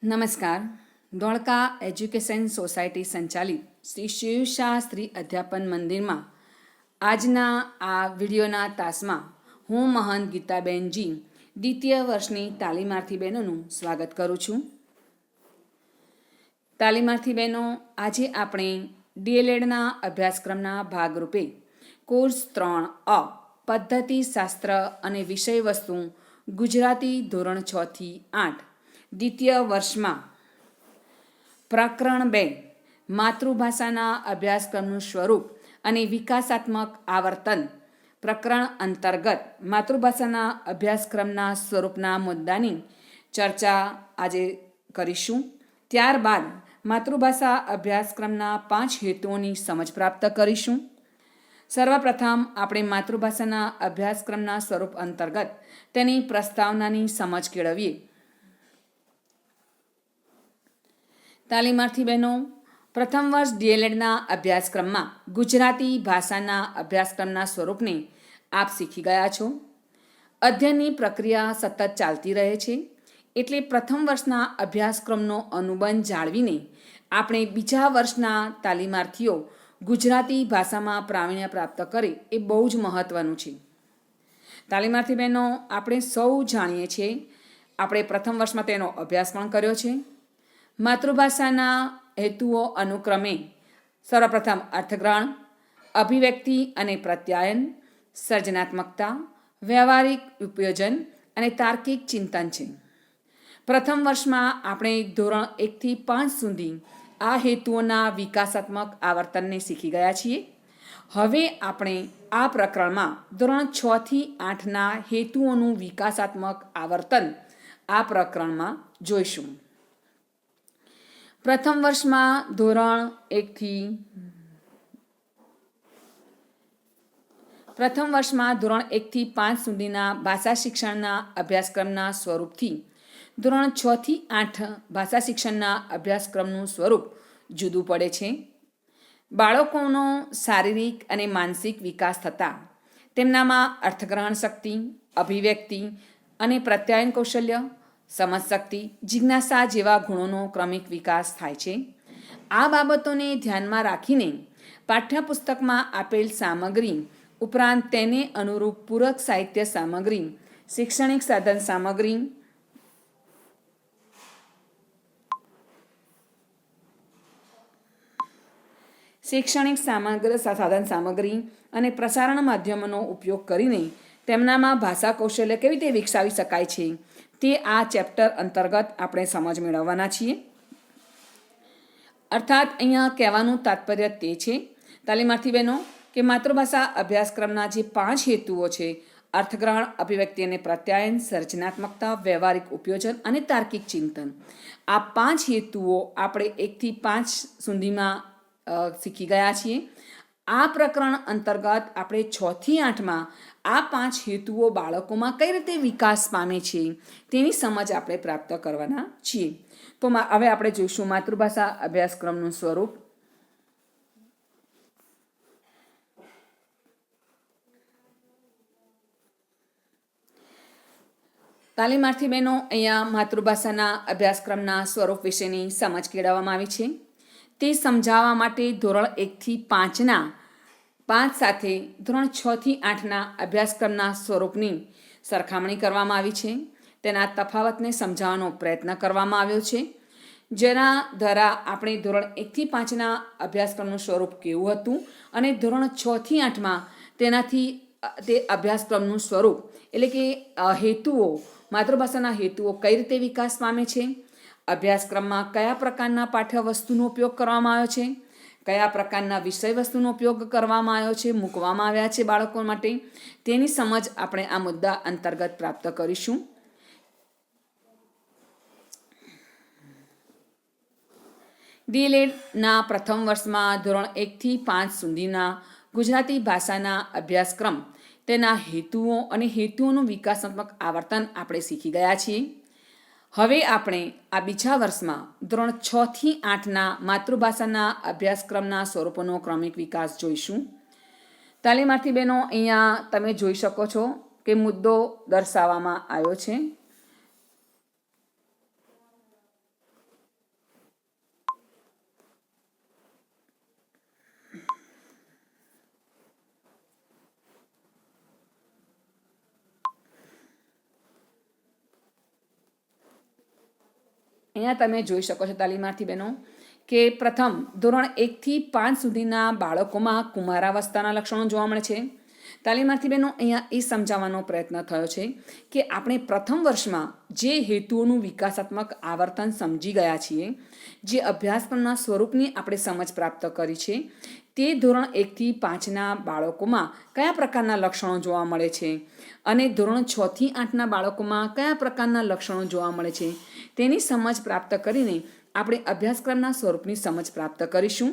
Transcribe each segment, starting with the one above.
નમસ્કાર. Dholka education society સંચાલિત શ્રી શિવશાસ્ત્રી અધ્યાપન મંદિરમાં આજના આ વિડીયોના તાસમાં હું મહંત ગીતાબેનજી દ્વિતીય વર્ષની તાલીમાર્થી બહેનોનું સ્વાગત કરું છું. તાલીમાર્થી બહેનો, આજે આપણે ડીએલએડના અભ્યાસક્રમના ભાગરૂપે કોર્સ 3 પદ્ધતિશાસ્ત્ર અને વિષય વસ્તુ ગુજરાતી ધોરણ 6 થી 8 દ્વિતીય વર્ષમાં પ્રકરણ 2 માતૃભાષાના અભ્યાસક્રમનું સ્વરૂપ અને વિકાસાત્મક આવર્તન પ્રકરણ અંતર્ગત માતૃભાષાના અભ્યાસક્રમના સ્વરૂપના મુદ્દાની ચર્ચા આજે કરીશું. ત્યારબાદ માતૃભાષા અભ્યાસક્રમના 5 હેતુઓની સમજ પ્રાપ્ત કરીશું. સર્વપ્રથમ આપણે માતૃભાષાના અભ્યાસક્રમના સ્વરૂપ અંતર્ગત તેની પ્રસ્તાવનાની સમજ કેળવીએ. તાલીમાર્થી બહેનો, પ્રથમ વર્ષ ડીએલએડના અભ્યાસક્રમમાં ગુજરાતી ભાષાના અભ્યાસક્રમના સ્વરૂપને આપ શીખી ગયા છો. અધ્યયનની પ્રક્રિયા સતત ચાલતી રહે છે, એટલે પ્રથમ વર્ષના અભ્યાસક્રમનો અનુબંધ જાળવીને આપણે બીજા વર્ષના તાલીમાર્થીઓ ગુજરાતી ભાષામાં પ્રાવીણ્ય પ્રાપ્ત કરે એ બહુ જ મહત્ત્વનું છે. તાલીમાર્થી બહેનો, આપણે સૌ જાણીએ છીએ, આપણે પ્રથમ વર્ષમાં તેનો અભ્યાસ પણ કર્યો છે. માતૃભાષાના હેતુઓ અનુક્રમે સર્વપ્રથમ અર્થગ્રહણ, અભિવ્યક્તિ અને પ્રત્યાયન, સર્જનાત્મકતા, વ્યવહારિક ઉપયોજન અને તાર્કિક ચિંતન છે. પ્રથમ વર્ષમાં આપણે ધોરણ 1 થી 5 સુધી આ હેતુઓના વિકાસાત્મક આવર્તનને શીખી ગયા છીએ. હવે આપણે આ પ્રકરણમાં ધોરણ 6 થી 8ના હેતુઓનું વિકાસાત્મક આવર્તન આ પ્રકરણમાં જોઈશું. પ્રથમ વર્ષમાં ધોરણ 1 થી 5 સુધીના ભાષા શિક્ષણના અભ્યાસક્રમના સ્વરૂપથી ધોરણ 6 થી 8 ભાષા શિક્ષણના અભ્યાસક્રમનું સ્વરૂપ જુદું પડે છે. બાળકોનો શારીરિક અને માનસિક વિકાસ થતાં તેમનામાં અર્થગ્રહણ શક્તિ, અભિવ્યક્તિ અને પ્રત્યાયન કૌશલ્ય, સમજશક્તિ, જિજ્ઞાસા જેવા ગુણોનો ક્રમિક વિકાસ થાય છે. આ બાબતોને ધ્યાનમાં રાખીને પાઠ્યપુસ્તકમાં આપેલ સામગ્રી ઉપરાંત તેને અનુરૂપ પૂરક સાહિત્ય સામગ્રી, શૈક્ષણિક સાધન સામગ્રી અને પ્રસારણ માધ્યમોનો ઉપયોગ કરીને તેમનામાં ભાષા કૌશલ્ય કેવી રીતે વિકસાવી શકાય છે તે આ ચેપ્ટર અંતર્ગત આપણે સમજ મેળવવાના છીએ. અર્થાત અહીંયા કહેવાનું તાત્પર્ય તે છે તાલીમાર્થી બહેનો કે માતૃભાષા અભ્યાસક્રમના જે 5 હેતુઓ છે, અર્થગ્રહણ, અભિવ્યક્તિ અને પ્રત્યાયન, સર્જનાત્મકતા, વ્યવહારિક ઉપયોજન અને તાર્કિક ચિંતન, આ 5 હેતુઓ આપણે 1 થી 5 સુધીમાં શીખી ગયા છીએ. આ પ્રકરણ અંતર્ગત આપણે 6 થી 8માં આ 5 હેતુઓ બાળકોમાં કઈ રીતે વિકાસ પામે છે તેની સમજ આપણે પ્રાપ્ત કરવાના છીએ. તો હવે આપણે જોઈશું માતૃભાષા અભ્યાસક્રમનું સ્વરૂપ. તાલીમાર્થી બહેનો, અહીંયા માતૃભાષાના અભ્યાસક્રમના સ્વરૂપ વિશેની સમજ કેળવવામાં આવી છે. તે સમજાવવા માટે ધોરણ 1 થી 5ના 5 સાથે ધોરણ 6 થી 8ના અભ્યાસક્રમના સ્વરૂપની સરખામણી કરવામાં આવી છે. તેના તફાવતને સમજાવવાનો પ્રયત્ન કરવામાં આવ્યો છે, જેના દ્વારા આપણે ધોરણ 1 થી 5ના અભ્યાસક્રમનું સ્વરૂપ કેવું હતું અને ધોરણ 6 થી 8માં તે અભ્યાસક્રમનું સ્વરૂપ એટલે કે હેતુઓ, માતૃભાષાના હેતુઓ કઈ રીતે વિકાસ પામે છે, અભ્યાસક્રમમાં કયા પ્રકારના પાઠ્યવસ્તુનો ઉપયોગ કરવામાં આવ્યો છે, કયા પ્રકારના વિષય વસ્તુનો ઉપયોગ કરવામાં આવ્યો છે, મૂકવામાં આવ્યા છે બાળકો માટે, તેની સમજ આપણે આ મુદ્દા અંતર્ગત પ્રાપ્ત કરીશું. ડીએલએડના પ્રથમ વર્ષમાં ધોરણ 1 થી 5 સુધીના ગુજરાતી ભાષાના અભ્યાસક્રમ, તેના હેતુઓ અને હેતુઓનું વિકાસાત્મક આવર્તન આપણે શીખી ગયા છીએ. હવે આપણે આ બીજા વર્ષમાં ધોરણ 6 થી 8ના માતૃભાષાના અભ્યાસક્રમના સ્વરૂપોનો ક્રમિક વિકાસ જોઈશું. તાલીમાર્થી બહેનો, અહીંયા તમે જોઈ શકો છો કે મુદ્દો દર્શાવવામાં આવ્યો છે. અહીંયા તમે જોઈ શકો છો તાલીમાર્થી બહેનો કે પ્રથમ ધોરણ 1 થી 5 સુધીના બાળકોમાં કુમારાવસ્થાના લક્ષણો જોવા મળે છે. તાલીમાર્થી બહેનો અહીંયા એ સમજાવવાનો પ્રયત્ન થયો છે કે આપણે પ્રથમ વર્ષમાં જે હેતુઓનું વિકાસાત્મક આવર્તન સમજી ગયા છીએ, જે અભ્યાસક્રમના સ્વરૂપની આપણે સમજ પ્રાપ્ત કરી છે, તે ધોરણ 1 થી 5ના બાળકોમાં કયા પ્રકારના લક્ષણો જોવા મળે છે અને ધોરણ 6 થી 8ના બાળકોમાં કયા પ્રકારના લક્ષણો જોવા મળે છે, તેની સમજ પ્રાપ્ત કરીને આપણે અભ્યાસક્રમના સ્વરૂપની સમજ પ્રાપ્ત કરીશું.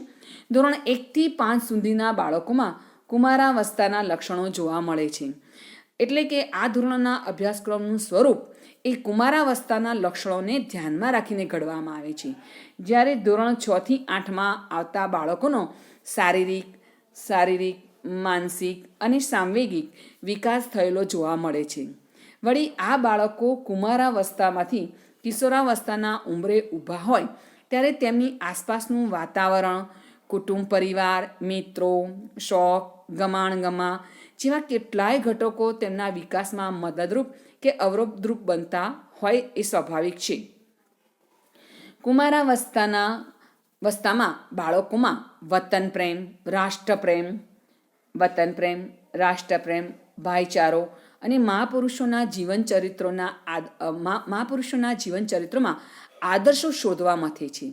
ધોરણ 1 થી 5 સુધીના બાળકોમાં કુમારાવસ્થાના લક્ષણો જોવા મળે છે. એટલે કે આ ધોરણના અભ્યાસક્રમનું સ્વરૂપ એ કુમારાવસ્થાના લક્ષણોને ધ્યાનમાં રાખીને ઘડવામાં આવે છે. જ્યારે ધોરણ 6 થી 8માં આવતા બાળકોનો શારીરિક, માનસિક અને સાંવેગિક વિકાસ થયેલો જોવા મળે છે. વળી આ બાળકો કુમારાવસ્થામાંથી કિશોરાવસ્થાના ઉંમરે ઊભા હોય ત્યારે તેમની આસપાસનું વાતાવરણ, કુટુંબ પરિવાર, મિત્રો, શોખ, ગમાણગમા જેવા કેટલાય ઘટકો તેમના વિકાસમાં મદદરૂપ કે અવરોધરૂપ બનતા હોય એ સ્વાભાવિક છે. કુમારાવસ્થામાં બાળકોમાં વતન પ્રેમ, ભાઈચારો અને મહાપુરુષોના જીવન ચરિત્રોમાં આદર્શો શોધવા મથે છે.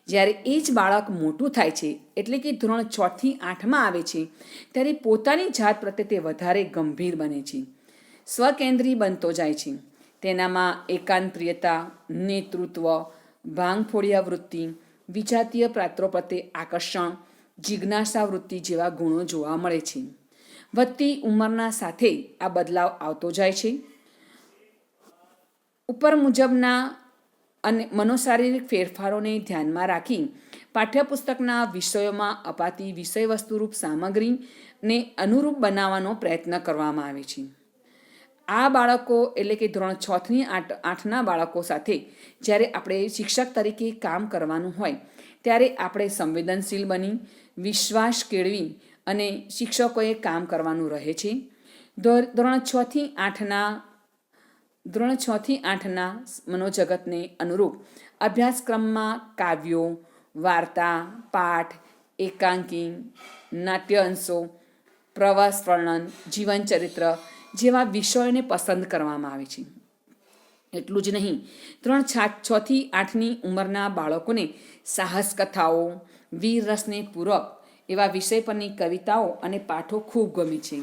જ્યારે એ જ બાળક મોટું થાય છે, એટલે કે ધોરણ 6 થી 8માં આવે છે, ત્યારે પોતાની જાત પ્રત્યે તે વધારે ગંભીર બને છે, સ્વકેન્દ્રી બનતો જાય છે. તેનામાં એકાંતપ્રિયતા, નેતૃત્વ, ભાંગફોડિયા વૃત્તિ, વિજાતીય પાત્રો પ્રત્યે આકર્ષણ, જિજ્ઞાસા વૃત્તિ જેવા ગુણો જોવા મળે છે. વધતી ઉંમરના સાથે આ બદલાવ આવતો જાય છે. ઉપર મુજબના અને મનોશારીરિક ફેરફારોને ધ્યાનમાં રાખી પાઠ્યપુસ્તકના વિષયોમાં અપાતી વિષયવસ્તુરૂપ સામગ્રીને અનુરૂપ બનાવવાનો પ્રયત્ન કરવામાં આવે છે. આ બાળકો એટલે કે ધોરણ 6 થી 8ના બાળકો સાથે જ્યારે આપણે શિક્ષક તરીકે કામ કરવાનું હોય ત્યારે આપણે સંવેદનશીલ બની વિશ્વાસ કેળવી અને શિક્ષકોએ કામ કરવાનું રહે છે. ધોરણ 6 થી 8ના મનોજગતને અનુરૂપ અભ્યાસક્રમમાં કાવ્યો, વાર્તા, પાઠ, એકાંકી, નાટ્ય અંશો, પ્રવાસ વર્ણન, જીવનચરિત્ર જેવા વિષયોને પસંદ કરવામાં આવે છે. એટલું જ નહીં, ધોરણ 6 થી 8ની ઉંમરના બાળકોને સાહસ કથાઓ, વીર રસને પૂરક એવા વિષય પરની કવિતાઓ અને પાઠો ખૂબ ગમે છે.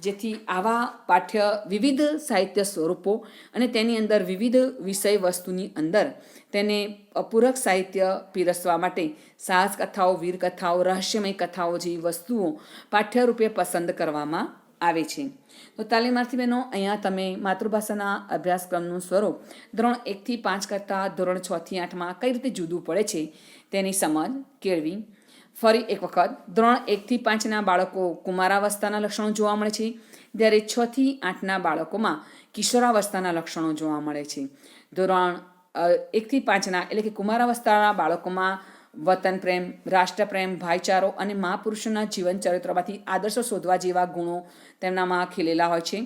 જેથી આવા પાઠ્ય વિવિધ સાહિત્ય સ્વરૂપો અને તેની અંદર વિવિધ વિષય વસ્તુની અંદર તેને પૂરક સાહિત્ય પીરસવા માટે સાહસ કથાઓ, વીર કથાઓ, રહસ્યમય કથાઓ જેવી વસ્તુઓ પાઠ્યરૂપે પસંદ કરવામાં આવે છે. તો તાલીમાર્થી બહેનો, અહીંયા તમે માતૃભાષાના અભ્યાસક્રમનું સ્વરૂપ ધોરણ 1 થી 5 કરતાં ધોરણ 6 થી 8માં કઈ રીતે જુદું પડે છે તેની સમજ કેળવી. ફરી એક વખત, ધોરણ 1 થી 5ના બાળકો કુમારાવસ્થાના લક્ષણો જોવા મળે છે, જ્યારે 6 થી 8ના બાળકોમાં કિશોરાવસ્થાના લક્ષણો જોવા મળે છે. ધોરણ 1 થી 5ના એટલે કે કુમારાવસ્થાના બાળકોમાં વતન પ્રેમ, રાષ્ટ્રપ્રેમ, ભાઈચારો અને મહાપુરુષોના જીવન ચરિત્રમાંથી આદર્શો શોધવા જેવા ગુણો તેમનામાં ખીલેલા હોય છે.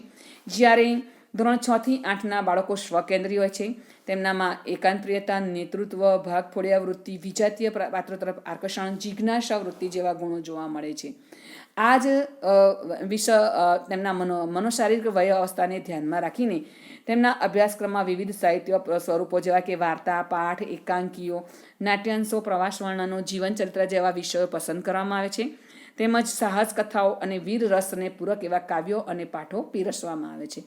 જ્યારે ધોરણ 6 થી 8ના બાળકો સ્વકેન્દ્રી હોય છે. તેમનામાં એકાંતપ્રિયતા, નેતૃત્વ, ભાગફોડિયા વૃત્તિ, વિજાતીય પાત્રો તરફ આકર્ષણ, જિજ્ઞાસા વૃત્તિ જેવા ગુણો જોવા મળે છે. આ જ તેમના મનોશારીરિક વય અવસ્થાને ધ્યાનમાં રાખીને તેમના અભ્યાસક્રમમાં વિવિધ સાહિત્ય સ્વરૂપો જેવા કે વાર્તા, પાઠ, એકાંકીઓ, નાટ્યાંશો, પ્રવાસ વર્ણનો, જીવનચરિત્ર જેવા વિષયો પસંદ કરવામાં આવે છે. તેમજ સાહસ કથાઓ અને વીર રસને પૂરક એવા કાવ્યો અને પાઠો પીરસવામાં આવે છે.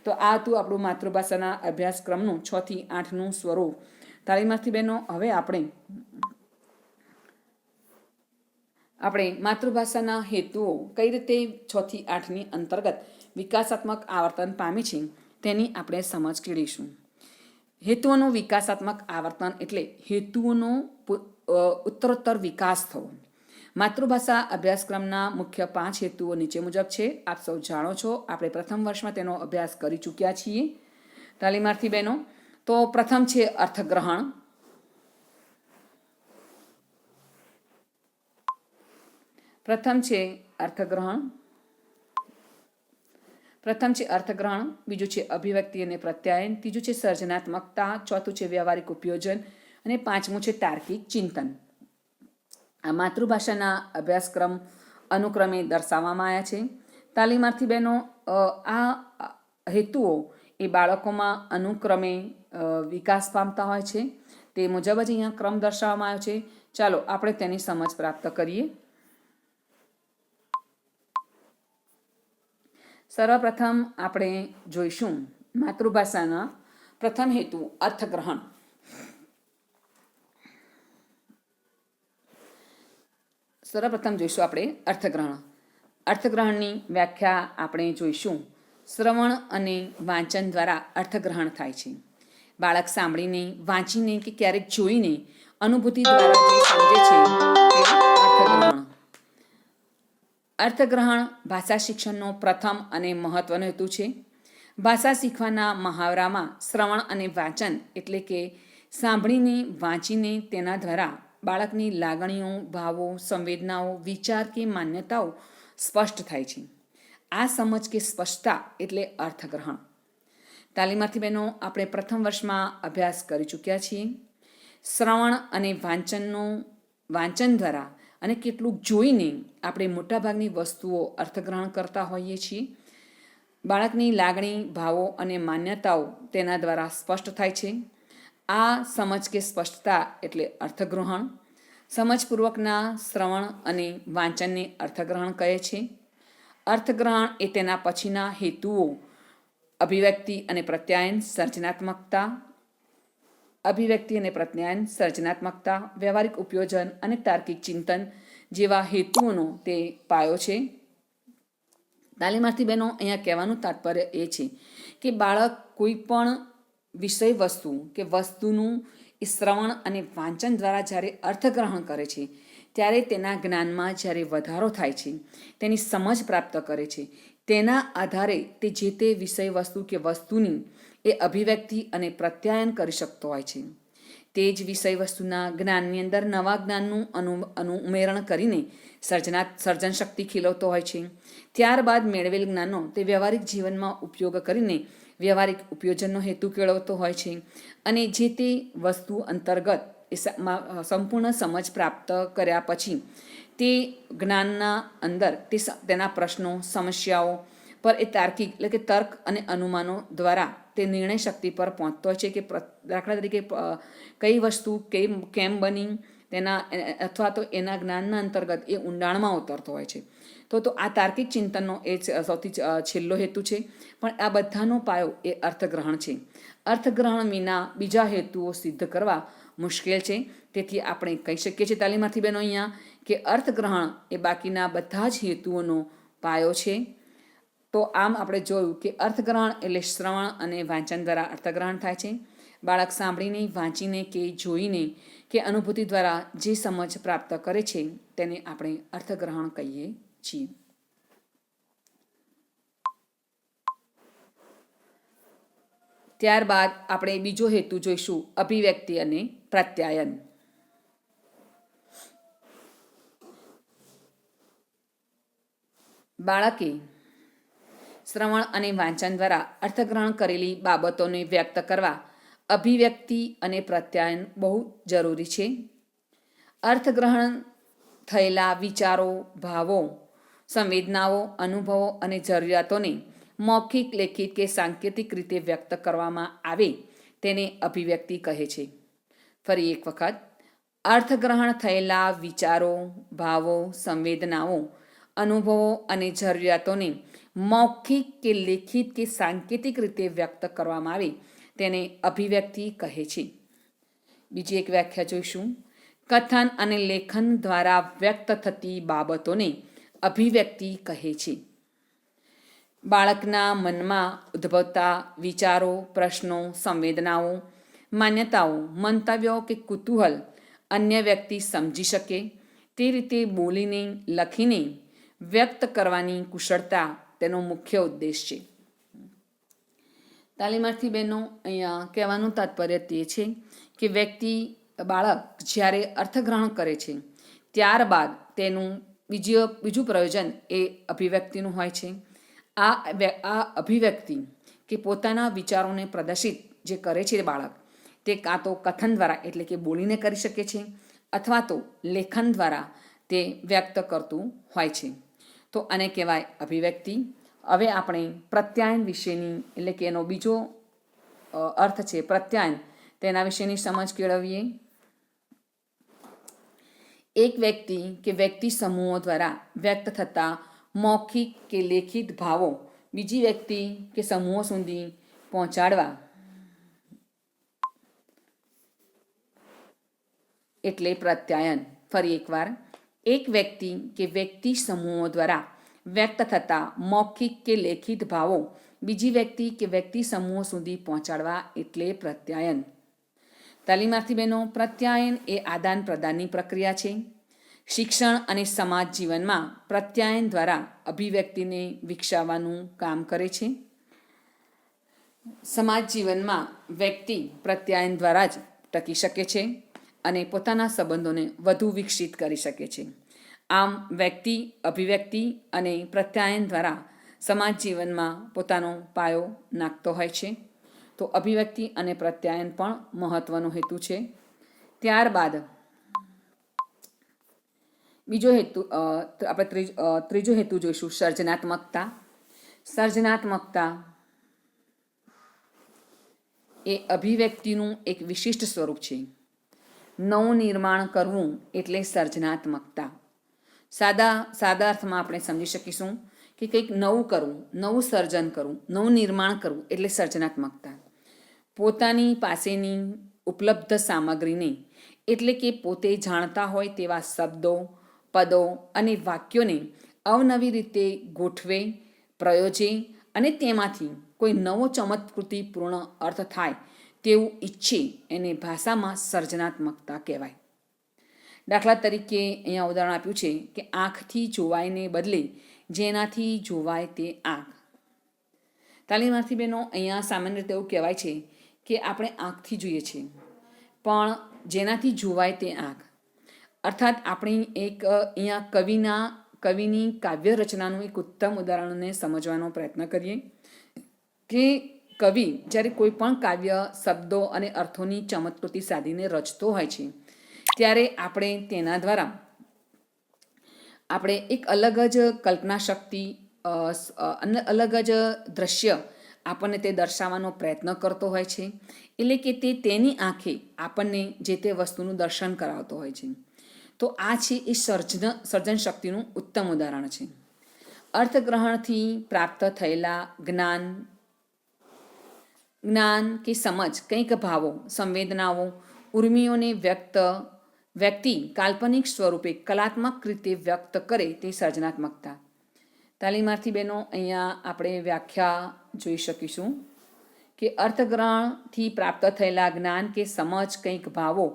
તો આ હતું આપણું માતૃભાષાના અભ્યાસક્રમનું 6 થી 8નું સ્વરૂપ. તાલીમાર્થી બહેનો, હવે આપણે માતૃભાષાના હેતુઓ કઈ રીતે 6 થી 8ની અંતર્ગત વિકાસાત્મક આવર્તન પામે છે તેની આપણે સમજ કેળવીશું. હેતુઓનું વિકાસાત્મક આવર્તન એટલે હેતુઓનો ઉત્તરોત્તર વિકાસ થવો. માતૃભાષા અભ્યાસક્રમના મુખ્ય 5 હેતુઓ નીચે મુજબ છે. આપ સૌ જાણો છો, આપણે પ્રથમ વર્ષમાં તેનો અભ્યાસ કરી ચૂક્યા છીએ. તાલીમાર્થી બહેનો, તો પ્રથમ છે અર્થગ્રહણ. બીજું છે અભિવ્યક્તિ અને પ્રત્યાયન, ત્રીજું છે સર્જનાત્મકતા, ચોથું છે વ્યવહારિક ઉપયોજન અને પાંચમું છે તાર્કિક ચિંતન. આ માતૃભાષાના અભ્યાસક્રમ અનુક્રમે દર્શાવવામાં આવ્યા છે. તાલીમાર્થી બહેનો, આ હેતુઓ એ બાળકોમાં અનુક્રમે વિકાસ પામતા હોય છે. તે મુજબ જ અહીંયા ક્રમ દર્શાવવામાં આવ્યો છે. ચાલો આપણે તેની સમજ પ્રાપ્ત કરીએ. સર્વપ્રથમ આપણે જોઈશું માતૃભાષાના પ્રથમ હેતુ અર્થગ્રહણ. સર્વપ્રથમ જોઈશું આપણે અર્થગ્રહણ. અર્થગ્રહણની વ્યાખ્યા આપણે જોઈશું. શ્રવણ અને વાંચન દ્વારા અર્થગ્રહણ થાય છે. બાળક સાંભળીને, વાંચીને કે ક્યારેક જોઈને અનુભૂતિ દ્વારા જે સમજે છે તે અર્થગ્રહણ. અર્થગ્રહણ ભાષા શિક્ષણનો પ્રથમ અને મહત્વનો હેતુ છે. ભાષા શીખવાના મહાવરામાં શ્રવણ અને વાંચન એટલે કે સાંભળીને, વાંચીને તેના દ્વારા બાળકની લાગણીઓ, ભાવો, સંવેદનાઓ, વિચાર કે માન્યતાઓ સ્પષ્ટ થાય છે. આ સમજ કે સ્પષ્ટતા એટલે અર્થગ્રહણ. તાલીમાર્થી બહેનો, આપણે પ્રથમ વર્ષમાં અભ્યાસ કરી ચૂક્યા છીએ. શ્રવણ અને વાંચન દ્વારા અને કેટલુંક જોઈને આપણે મોટાભાગની વસ્તુઓ અર્થગ્રહણ કરતા હોઈએ છીએ. બાળકની લાગણી, ભાવો અને માન્યતાઓ તેના દ્વારા સ્પષ્ટ થાય છે. આ સમજ કે સ્પષ્ટતા એટલે અર્થગ્રહણ. સમજપૂર્વકના શ્રવણ અને વાંચનને અર્થગ્રહણ કહે છે. અર્થગ્રહણ એ તેના પછીના હેતુઓ અભિવ્યક્તિ અને પ્રત્યાયન, સર્જનાત્મકતા, વ્યવહારિક ઉપયોજન અને તાર્કિક ચિંતન જેવા હેતુઓનો તે પાયો છે. તાલીમાર્થી બહેનો, અહીંયા કહેવાનું તાત્પર્ય એ છે કે બાળક કોઈ પણ વિષય વસ્તુ કે વસ્તુનું શ્રવણ અને વાંચન દ્વારા જ્યારે અર્થગ્રહણ કરે છે ત્યારે તેના જ્ઞાનમાં જ્યારે વધારો થાય છે, તેની સમજ પ્રાપ્ત કરે છે, તેના આધારે તે જે તે વિષય વસ્તુ કે વસ્તુની એ અભિવ્યક્તિ અને પ્રત્યાયન કરી શકતો હોય છે. તે જ વિષય વસ્તુના જ્ઞાનની અંદર નવા જ્ઞાનનું ઉમેરણ કરીને સર્જન શક્તિ ખીલવતો હોય છે. ત્યારબાદ મેળવેલ જ્ઞાનનો તે વ્યવહારિક જીવનમાં ઉપયોગ કરીને વ્યવહારિક ઉપયોજનનો હેતુ કેળવતો હોય છે. અને જે તે વસ્તુ અંતર્ગત સંપૂર્ણ સમજ પ્રાપ્ત કર્યા પછી તે જ્ઞાનના અંદર તેના પ્રશ્નો, સમસ્યાઓ પર એ તાર્કિક એટલે કે તર્ક અને અનુમાનો દ્વારા તે નિર્ણય શક્તિ પર પહોંચતો હોય છે કે દાખલા તરીકે કઈ વસ્તુ કેમ બની તેના અથવા તો એના જ્ઞાનના અંતર્ગત એ ઊંડાણમાં ઉતરતો હોય છે. તો આ તાર્કિક ચિંતનનો એ સૌથી છેલ્લો હેતુ છે. પણ આ બધાનો પાયો એ અર્થગ્રહણ છે. અર્થગ્રહણ વિના બીજા હેતુઓ સિદ્ધ કરવા મુશ્કેલ છે. તેથી આપણે કહી શકીએ છીએ તાલીમાર્થી બહેનો અહીંયા કે અર્થગ્રહણ એ બાકીના બધા જ હેતુઓનો પાયો છે. તો આમ આપણે જોયું કે અર્થગ્રહણ એટલે શ્રવણ અને વાંચન દ્વારા અર્થગ્રહણ થાય છે. બાળક સાંભળીને, વાંચીને કે જોઈને કે અનુભૂતિ દ્વારા જે સમજ પ્રાપ્ત કરે છે તેને આપણે અર્થગ્રહણ કહીએ છીએ. ત્યારબાદ આપણે બીજો હેતુ જોઈશું, અભિવ્યક્તિ અને પ્રત્યાયન. બાળકે શ્રવણ અને વાંચન દ્વારા અર્થગ્રહણ કરેલી બાબતોને વ્યક્ત કરવા અભિવ્યક્તિ અને પ્રત્યાયન બહુ જરૂરી છે. અર્થગ્રહણ થયેલા વિચારો, ભાવો, સંવેદનાઓ, અનુભવો અને જરૂરિયાતોને મૌખિક, લેખિત કે સાંકેતિક રીતે વ્યક્ત કરવામાં આવે તેને અભિવ્યક્તિ કહે છે. ફરી એક વખત, અર્થગ્રહણ થયેલા વિચારો, ભાવો, સંવેદનાઓ, અનુભવો અને જરૂરિયાતોને મૌખિક કે લેખિત કે સાંકેતિક રીતે વ્યક્ત કરવામાં આવે તેને અભિવ્યક્તિ કહે છે. બીજી એક વ્યાખ્યા જોઈશું. કથન અને લેખન દ્વારા વ્યક્ત થતી બાબતોને અભિવ્યક્તિ કહે છે. બાળકના મનમાં ઉદ્ભવતા વિચારો, પ્રશ્નો, સંવેદનાઓ, માન્યતાઓ, મંતવ્યો કે કુતૂહલ અન્ય વ્યક્તિ સમજી શકે તે રીતે બોલીને, લખીને વ્યક્ત કરવાની કુશળતા તેનો મુખ્ય ઉદ્દેશ છે. તાલીમાર્થી બહેનો, અહીંયા કહેવાનું તાત્પર્ય તે છે કે બાળક જ્યારે અર્થગ્રહણ કરે છે ત્યારબાદ તેનું બીજું પ્રયોજન એ અભિવ્યક્તિનું હોય છે. આ અભિવ્યક્તિ કે પોતાના વિચારોને પ્રદર્શિત જે કરે છે બાળક, તે કાં તો કથન દ્વારા એટલે કે બોલીને કરી શકે છે અથવા તો લેખન દ્વારા તે વ્યક્ત કરતું હોય છે. તો આને કહેવાય અભિવ્યક્તિ. હવે આપણે પ્રત્યાયન વિશેની એટલે કે એનો બીજો અર્થ છે પ્રત્યાયન, તેના વિશેની સમજ કેળવીએ. એક વ્યક્તિ કે વ્યક્તિ સમૂહો દ્વારા વ્યક્ત થતા મૌખિક કે લેખિત ભાવો બીજી વ્યક્તિ કે સમૂહો સુધી પહોંચાડવા એટલે પ્રત્યાયન. ફરી એકવાર, એક વ્યક્તિ કે વ્યક્તિ સમૂહો દ્વારા વ્યક્ત થતા મૌખિક કે લેખિત ભાવો બીજી વ્યક્તિ કે વ્યક્તિ સમૂહો સુધી પહોંચાડવા એટલે પ્રત્યાયન. તાલીમાર્થી બહેનો, પ્રત્યાયન એ આદાન પ્રદાનની પ્રક્રિયા છે. શિક્ષણ અને સમાજ જીવનમાં પ્રત્યાયન દ્વારા અભિવ્યક્તિને વિકસાવવાનું કામ કરે છે. સમાજ જીવનમાં વ્યક્તિ પ્રત્યાયન દ્વારા જ ટકી શકે છે અને પોતાના સંબંધોને વધુ વિકસિત કરી શકે છે. આમ વ્યક્તિ અભિવ્યક્તિ અને પ્રત્યાયન દ્વારા સમાજ જીવનમાં પોતાનો પાયો નાખતો હોય છે. તો અભિવ્યક્તિ અને પ્રત્યાયન પણ મહત્વનો હેતુ છે. ત્યારબાદ બીજો હેતુ આપણે ત્રીજો હેતુ જોઈશું, સર્જનાત્મકતા. સર્જનાત્મકતા એ અભિવ્યક્તિનું એક વિશિષ્ટ સ્વરૂપ છે. નવું નિર્માણ કરવું એટલે સર્જનાત્મકતા. સાદા અર્થમાં આપણે સમજી શકીશું કે કંઈક નવું કરવું, નવું સર્જન કરવું, નવું નિર્માણ કરવું એટલે સર્જનાત્મકતા. પોતાની પાસેની ઉપલબ્ધ સામગ્રીને એટલે કે પોતે જાણતા હોય તેવા શબ્દો, પદો અને વાક્યોને અવનવી રીતે ગોઠવે, પ્રયોજે અને તેમાંથી કોઈ નવો ચમત્કૃતિપૂર્ણ અર્થ થાય તેવું ઈચ્છે એને ભાષામાં સર્જનાત્મકતા કહેવાય. દાખલા તરીકે અહીંયા ઉદાહરણ આપ્યું છે કે આંખથી જોવાયને બદલે જેનાથી જોવાય તે આંખ. તાલીમાર્થી બહેનો, અહીંયા સામાન્ય રીતે એવું કહેવાય છે કે આપણે આંખથી જોઈએ છીએ પણ જેનાથી જોવાય તે આંખ. અર્થાત આપણે એક અહીંયા કવિની કાવ્ય રચનાનું એક ઉત્તમ ઉદાહરણને સમજવાનો પ્રયત્ન કરીએ કે કવિ જ્યારે કોઈ પણ કાવ્ય શબ્દો અને અર્થોની ચમત્કૃતિ સાધીને રચતો હોય છે ત્યારે આપણે તેના દ્વારા આપણે એક અલગ જ કલ્પના શક્તિ, અલગ જ દ્રશ્ય આપણને તે દર્શાવવાનો પ્રયત્ન કરતો હોય છે. એટલે કે તે તેની આંખે આપણને જે તે વસ્તુનું દર્શન કરાવતો હોય છે. તો આ છે એ સર્જન શક્તિનું ઉત્તમ ઉદાહરણ છે. અર્થગ્રહણથી પ્રાપ્ત થયેલા જ્ઞાન કે સમજ, કંઈક ભાવો, સંવેદનાઓ, ઉર્મિઓને વ્યક્તિ કાલ્પનિક સ્વરૂપે કલાત્મક રીતે વ્યક્ત કરે તે સર્જનાત્મકતા. તાલીમાર્થી બહેનો, અહીંયા આપણે વ્યાખ્યા જોઈ શકીશું કે અર્થગ્રહણથી પ્રાપ્ત થયેલા જ્ઞાન કે સમજ, કંઈક ભાવો,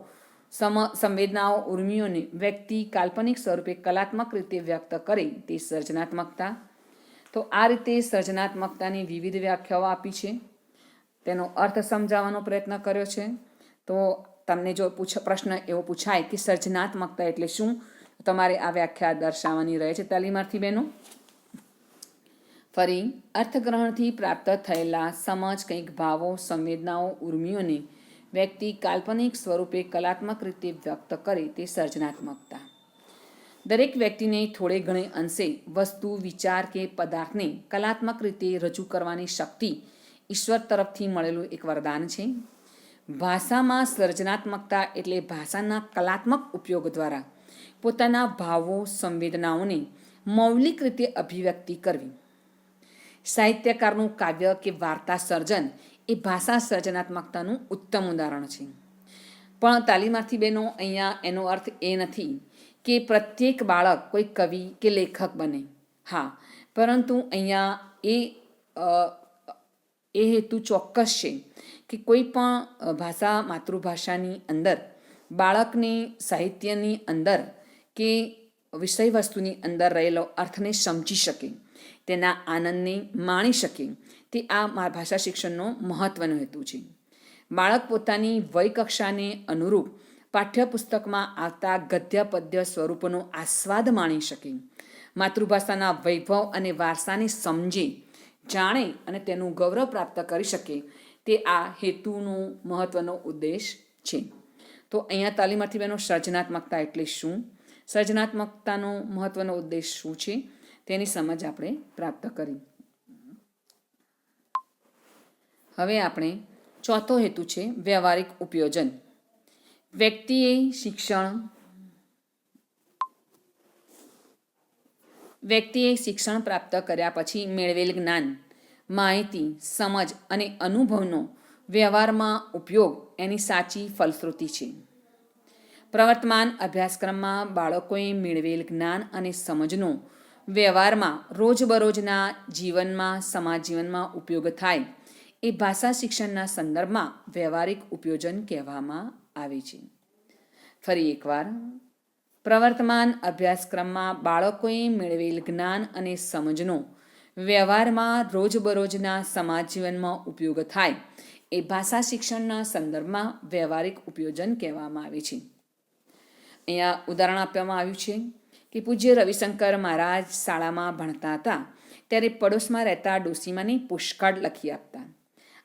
સંવેદનાઓ, ઉર્મિઓને વ્યક્તિ કાલ્પનિક સ્વરૂપે કલાત્મક રીતે વ્યક્ત કરે તે સર્જનાત્મકતા. તો આ રીતે સર્જનાત્મકતાની વિવિધ વ્યાખ્યાઓ આપી છે, તેનો અર્થ સમજાવવાનો પ્રયત્ન કર્યો છે. તો તમને જો પ્રશ્ન એવો પૂછાય કે સર્જનાત્મકતા એટલે શું, તમારે આ વ્યાખ્યા દર્શાવવાની રહે છે તાલીમાર્થી બહેનો. ફરી, અર્થગ્રહણથી પ્રાપ્ત થયેલા સમજ, કંઈક ભાવો, સંવેદનાઓ, ઉર્મિઓને વ્યક્તિ કાલ્પનિક સ્વરૂપે કલાત્મક રીતે વ્યક્ત કરે તે સર્જનાત્મકતા. દરેક વ્યક્તિને થોડે ઘણે અંશે વસ્તુ, વિચાર કે પદાર્થને કલાત્મક રીતે રજૂ કરવાની શક્તિ ઈશ્વર તરફથી મળેલું એક વરદાન છે. ભાષામાં સર્જનાત્મકતા એટલે ભાષાના કલાત્મક ઉપયોગ દ્વારા પોતાના ભાવો, સંવેદનાઓને મૌલિક રીતે અભિવ્યક્તિ કરવી. સાહિત્યકારનું કાવ્ય કે વાર્તા સર્જન એ ભાષા સર્જનાત્મકતાનું ઉત્તમ ઉદાહરણ છે. પણ તાલીમાર્થી બહેનો, અહીંયા એનો અર્થ એ નથી કે પ્રત્યેક બાળક કોઈ કવિ કે લેખક બને. હા, પરંતુ અહીંયા એ હેતુ ચોક્કસ છે કે કોઈ પણ ભાષા, માતૃભાષાની અંદર બાળકને સાહિત્યની અંદર કે વિષય વસ્તુની અંદર રહેલો અર્થને સમજી શકે, તેના આનંદને માણી શકે, તે આ ભાષા શિક્ષણનો મહત્વનો હેતુ છે. બાળક પોતાની વય કક્ષાને અનુરૂપ પાઠ્યપુસ્તકમાં આવતા ગદ્ય પદ્ય સ્વરૂપોનો આસ્વાદ માણી શકે, માતૃભાષાના વૈભવ અને વારસાને સમજે, જાણે અને તેનું ગૌરવ પ્રાપ્ત કરી શકે તે આ હેતુનો મહત્વનો ઉદ્દેશ છે. તો અહીંયા તાલીમાર્થી બહેનો સર્જનાત્મકતા એટલે શું, સર્જનાત્મકતાનો મહત્વનો ઉદ્દેશ શું છે તેની સમજ આપણે પ્રાપ્ત કરી. હવે આપણે ચોથો હેતુ છે વ્યવહારિક ઉપયોજન. વ્યક્તિએ શિક્ષણ પ્રાપ્ત કર્યા પછી મેળવેલ જ્ઞાન, માહિતી, સમજ અને અનુભવનો વ્યવહારમાં ઉપયોગ એની સાચી ફલશ્રુતિ છે. પ્રવર્તમાન અભ્યાસક્રમમાં બાળકોએ મેળવેલ જ્ઞાન અને સમજનો વ્યવહારમાં રોજબરોજના જીવનમાં, સમાજ જીવનમાં ઉપયોગ થાય એ ભાષા શિક્ષણના સંદર્ભમાં વ્યવહારિક ઉપયોજન કહેવામાં આવે છે. ફરી એકવાર, પ્રવર્તમાન અભ્યાસક્રમમાં બાળકોએ મેળવેલ જ્ઞાન અને સમજનો વ્યવહારમાં રોજબરોજના સમાજ જીવનમાં ઉપયોગ થાય એ ભાષા શિક્ષણના સંદર્ભમાં વ્યવહારિક ઉપયોજન કહેવામાં આવે છે. અહીંયા ઉદાહરણ આપવામાં આવ્યું છે કે પૂજ્ય રવિશંકર મહારાજ શાળામાં ભણતા હતા ત્યારે પડોશમાં રહેતા ડોસીમાને પુષ્કળ લખી આપતા.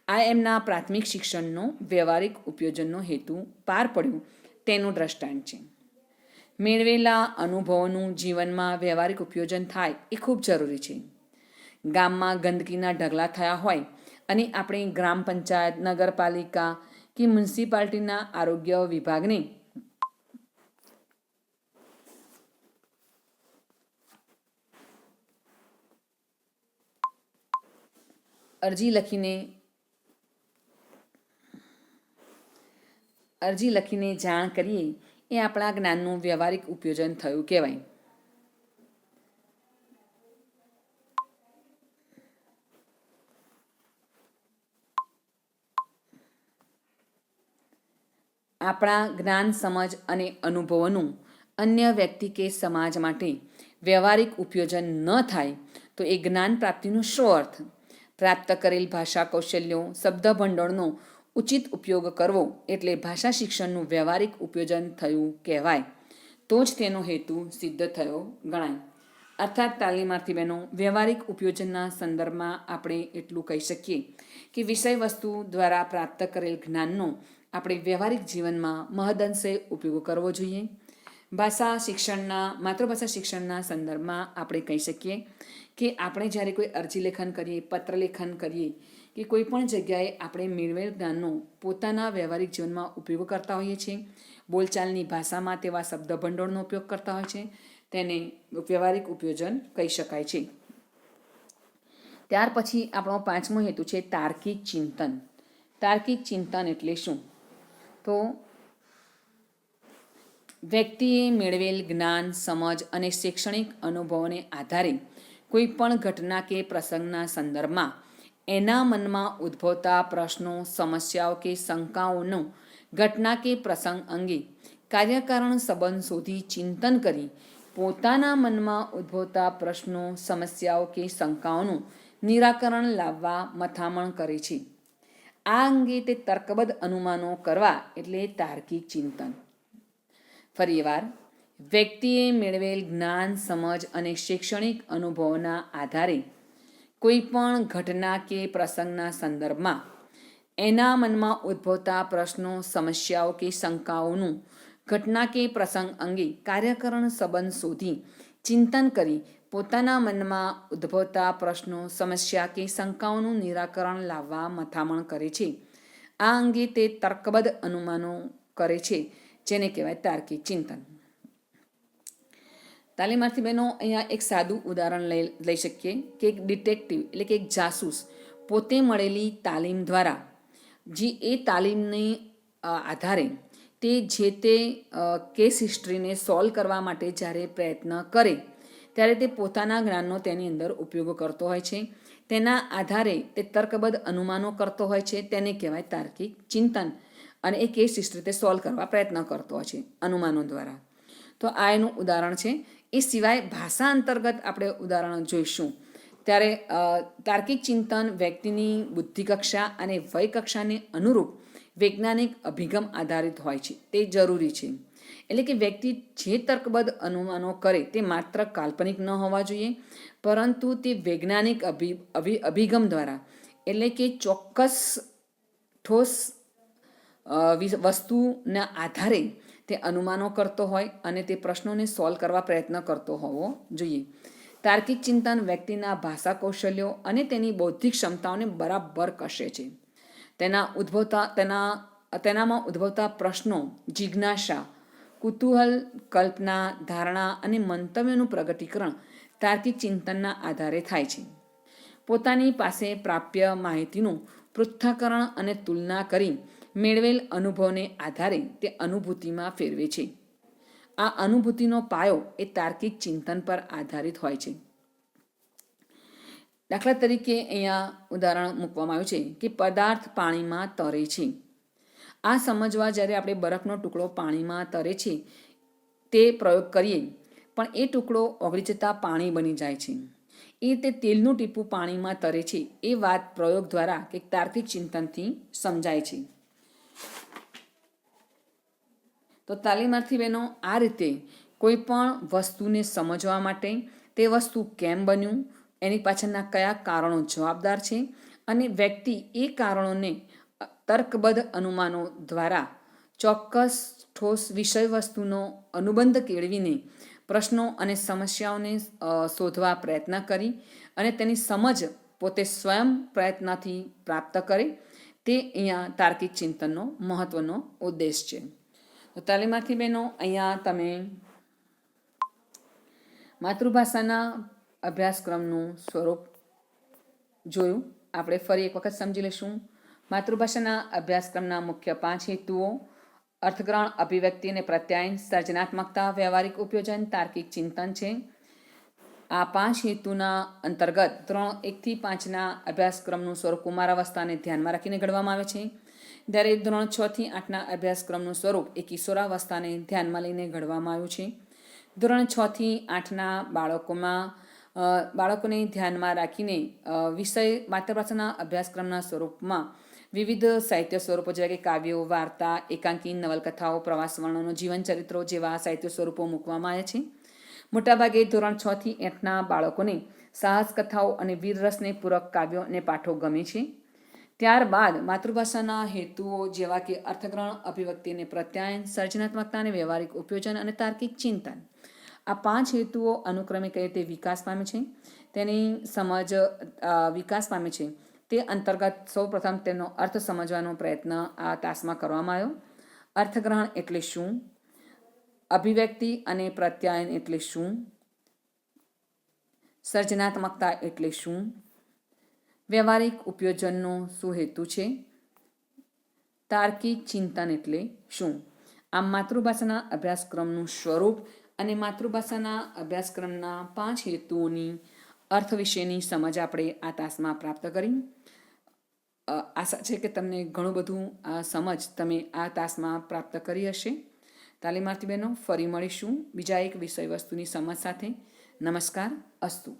આ એમના પ્રાથમિક શિક્ષણનો વ્યવહારિક ઉપયોજનનો હેતુ પાર પડ્યો તેનું દ્રષ્ટાંત છે. મેળવેલા અનુભવોનું જીવનમાં વ્યવહારિક ઉપયોજન થાય એ ખૂબ જરૂરી છે. ગામમાં ગંદકીના ઢગલા થયા હોય અને આપણે ગ્રામ પંચાયત, નગરપાલિકા કે મ્યુનિસિપાલિટીના આરોગ્ય વિભાગને અરજી લખીને જાણ કરીએ એ આપણા જ્ઞાનનું વ્યવહારિક ઉપયોજન થયું કહેવાય. આપણા જ્ઞાન, સમજ અને અનુભવોનું અન્ય વ્યક્તિ કે સમાજ માટે વ્યવહારિક ઉપયોજન ન થાય તો એ જ્ઞાન પ્રાપ્તિનો શું અર્થ? પ્રાપ્ત કરેલ ભાષા કૌશલ્યો, શબ્દ ભંડોળનો ઉચિત ઉપયોગ કરવો એટલે ભાષા શિક્ષણનું વ્યવહારિક ઉપયોજન થયું કહેવાય. તો જ તેનો હેતુ સિદ્ધ થયો ગણાય. અર્થાત તાલીમાર્થી બહેનો, વ્યવહારિક ઉપયોજનના સંદર્ભમાં આપણે એટલું કહી શકીએ કે વિષય વસ્તુ દ્વારા પ્રાપ્ત કરેલ જ્ઞાનનો આપણે વ્યવહારિક જીવનમાં મહદઅંશે ઉપયોગ કરવો જોઈએ. માતૃભાષા શિક્ષણના સંદર્ભમાં આપણે કહી શકીએ કે આપણે જ્યારે કોઈ અરજી લેખન કરીએ, પત્ર લેખન કરીએ કે કોઈ પણ જગ્યાએ આપણે મેળવેલ જ્ઞાનનો પોતાના વ્યવહારિક જીવનમાં ઉપયોગ કરતા હોઈએ છીએ. બોલચાલની ભાષામાં તેવા શબ્દ ભંડોળનો ઉપયોગ કરતા હોય છે, તેને વ્યવહારિક ઉપયોજન કહી શકાય છે. ત્યાર પછી આપણો પાંચમો હેતુ છે તાર્કિક ચિંતન. તાર્કિક ચિંતન એટલે શું? તો વ્યક્તિએ મેળવેલ જ્ઞાન, સમજ અને શૈક્ષણિક અનુભવોને આધારે કોઈ પણ ઘટના કે પ્રસંગના સંદર્ભમાં એના મનમાં ઉદ્ભવતા પ્રશ્નો, સમસ્યાઓ કે શંકાઓનું ઘટના કે પ્રસંગ અંગે કાર્યકારણ સંબંધ શોધી ચિંતન કરી પોતાના મનમાં ઉદ્ભવતા પ્રશ્નો, સમસ્યાઓ કે શંકાઓનું નિરાકરણ લાવવા મથામણ કરે છે. આ અંગે તે તર્કબદ્ધ અનુમાનો કરવા એટલે તાર્કિક ચિંતન. ફરીવાર, વ્યક્તિએ મેળવેલ જ્ઞાન, સમજ અને શૈક્ષણિક અનુભવોના આધારે કોઈ પણ ઘટના કે પ્રસંગના સંદર્ભમાં એના મનમાં ઉદ્ભવતા પ્રશ્નો, સમસ્યાઓ કે શંકાઓનું ઘટના કે પ્રસંગ અંગે કાર્યકારણ સંબંધ શોધી ચિંતન કરી પોતાના મનમાં ઉદ્ભવતા પ્રશ્નો, સમસ્યા કે શંકાઓનું નિરાકરણ લાવવા મથામણ કરે છે. આ અંગે તે તર્કબદ્ધ અનુમાનો કરે છે, જેને કહેવાય તાર્કિક ચિંતન. તાલીમાર્થી બહેનો, અહીંયા એક સાદું ઉદાહરણ લઈ શકીએ કે એક ડિટેક્ટિવ એટલે કે એક જાસૂસ પોતે મળેલી તાલીમ દ્વારા એ તાલીમની આધારે તે જે તે કેસ હિસ્ટ્રીને સોલ્વ કરવા માટે જ્યારે પ્રયત્ન કરે ત્યારે તે પોતાના જ્ઞાનનો તેની અંદર ઉપયોગ કરતો હોય છે. તેના આધારે તે તર્કબદ્ધ અનુમાનો કરતો હોય છે, તેને કહેવાય તાર્કિક ચિંતન. અને એ કેસ હિસ્ટ્રી તે સોલ્વ કરવા પ્રયત્ન કરતો હોય છે અનુમાનો દ્વારા. તો આ એનું ઉદાહરણ છે. એ સિવાય ભાષા અંતર્ગત આપણે ઉદાહરણ જોઈશું ત્યારે તાર્કિક ચિંતન વ્યક્તિની બુદ્ધિકક્ષા અને વયકક્ષાને અનુરૂપ વૈજ્ઞાનિક અભિગમ આધારિત હોય છે. તે જરૂરી છે. એટલે કે વ્યક્તિ જે તર્કબદ્ધ અનુમાનો કરે તે માત્ર કાલ્પનિક ન હોવા જોઈએ, પરંતુ તે વૈજ્ઞાનિક અભિગમ દ્વારા એટલે કે ચોક્કસ ઠોસ વસ્તુના આધારે તે અનુમાનો કરતો હોય અને તે પ્રશ્નોને સોલ્વ કરવા પ્રયત્ન કરતો હોવો જોઈએ. તાર્કિક ચિંતન વ્યક્તિના ભાષા કૌશલ્યો અને તેની બૌદ્ધિક ક્ષમતાઓને બરાબર કશે છે. તેનામાં ઉદ્ભવતા પ્રશ્નો, જિજ્ઞાસા, કુતૂહલ, કલ્પના, ધારણા અને મંતવ્યોનું પ્રગટીકરણ તાર્કિક ચિંતનના આધારે થાય છે. પોતાની પાસે પ્રાપ્ય માહિતીનું પૃથ્થકરણ અને તુલના કરી મેળવેલ અનુભવને આધારે તે અનુભૂતિમાં ફેરવે છે. આ અનુભૂતિનો પાયો એ તાર્કિક ચિંતન પર આધારિત હોય છે. દાખલા તરીકે અહીંયા ઉદાહરણ મૂકવામાં આવ્યું છે કે પદાર્થ પાણીમાં તરે છે. આ સમજવા જ્યારે આપણે બરફનો ટુકડો પાણીમાં તરે છે તે પ્રયોગ કરીએ, પણ એ ટુકડો ઓગળી જતાં પાણી બની જાય છે. એ તે તેલનું ટીપું પાણીમાં તરે છે એ વાત પ્રયોગ દ્વારા કે તાર્કિક ચિંતનથી સમજાય છે. તો તાલીમાર્થી બહેનો, આ રીતે કોઈ પણ વસ્તુને સમજવા માટે તે વસ્તુ કેમ બન્યું, એની પાછળના કયા કારણો જવાબદાર છે અને વ્યક્તિ એ કારણોને તર્કબદ્ધ અનુમાનો દ્વારા ચોક્કસ ઠોસ વિષય વસ્તુનો અનુબંધ કેળવીને પ્રશ્નો અને સમસ્યાઓને શોધવા પ્રયત્ન કરી અને તેની સમજ પોતે સ્વયં પ્રયત્નથી પ્રાપ્ત કરે, તે અહીંયા તાર્કિક ચિંતનનો મહત્વનો ઉદ્દેશ છે. તો તાલીમાર્થી બહેનો, અહીંયા તમે માતૃભાષાના અભ્યાસક્રમનું સ્વરૂપ જોયું. આપણે ફરી એક વખત સમજી લઈશું. માતૃભાષાના અભ્યાસક્રમના મુખ્ય 5 હેતુઓ: અર્થગ્રહણ, અભિવ્યક્તિ અને પ્રત્યાયન, સર્જનાત્મકતા, વ્યવહારિક ઉપયોજન, તાર્કિક ચિંતન છે. આ 5 હેતુના અંતર્ગત 1 થી 5ના અભ્યાસક્રમનું સ્વરૂપ કુમારાવસ્થાને ધ્યાનમાં રાખીને ઘડવામાં આવે છે, જ્યારે 6 થી 8ના અભ્યાસક્રમનું સ્વરૂપ એ કિશોરાવસ્થાને ધ્યાનમાં લઈને ઘડવામાં આવ્યું છે. 6 થી 8ના બાળકોને ધ્યાનમાં રાખીને વિષય માતૃભાષાના અભ્યાસક્રમના સ્વરૂપમાં વિવિધ સાહિત્ય સ્વરૂપો જેવા કે કાવ્યો, વાર્તા, એકાંકી, નવલકથાઓ, પ્રવાસ વર્ણનો, જીવનચરિત્રો જેવા સાહિત્ય સ્વરૂપો મૂકવામાં આવ્યા છે. મોટાભાગે 6 થી 8ના બાળકોને સાહસ કથાઓ અને વીરરસને પૂરક કાવ્યો અને પાઠો ગમે છે. ત્યારબાદ માતૃભાષાના હેતુઓ જેવા કે અર્થગ્રહણ, અભિવ્યક્તિ અને પ્રત્યાયન, સર્જનાત્મકતા અને વ્યવહારિક ઉપયોજન અને તાર્કિક ચિંતન, આ 5 હેતુઓ અનુક્રમે કઈ રીતે વિકાસ પામે છે, તેની સમજ વિકાસ પામે છે, તે અંતર્ગત સૌપ્રથમ તેનો અર્થ સમજવાનો પ્રયત્ન આ તાસમાં કરવામાં આવ્યો. અર્થગ્રહણ એટલે શું? અભિવ્યક્તિ અને પ્રત્યાયન એટલે શું? સર્જનાત્મકતા એટલે શું? વ્યવહારિક ઉપયોજનનો શું હેતુ છે? તાર્કિક ચિંતન એટલે શું? આમ માતૃભાષાના અભ્યાસક્રમનું સ્વરૂપ અને માતૃભાષાના અભ્યાસક્રમના 5 હેતુઓની અર્થ વિશેની સમજ આપણે આ તાસમાં પ્રાપ્ત કરી. આશા છે કે તમને ઘણું બધું સમજ તમે આ તાસમાં પ્રાપ્ત કરી હશે. તાલીમાર્થી બહેનો, ફરી મળીશું બીજા એક વિષય વસ્તુની સમજ સાથે. નમસ્કાર. અસ્તુ.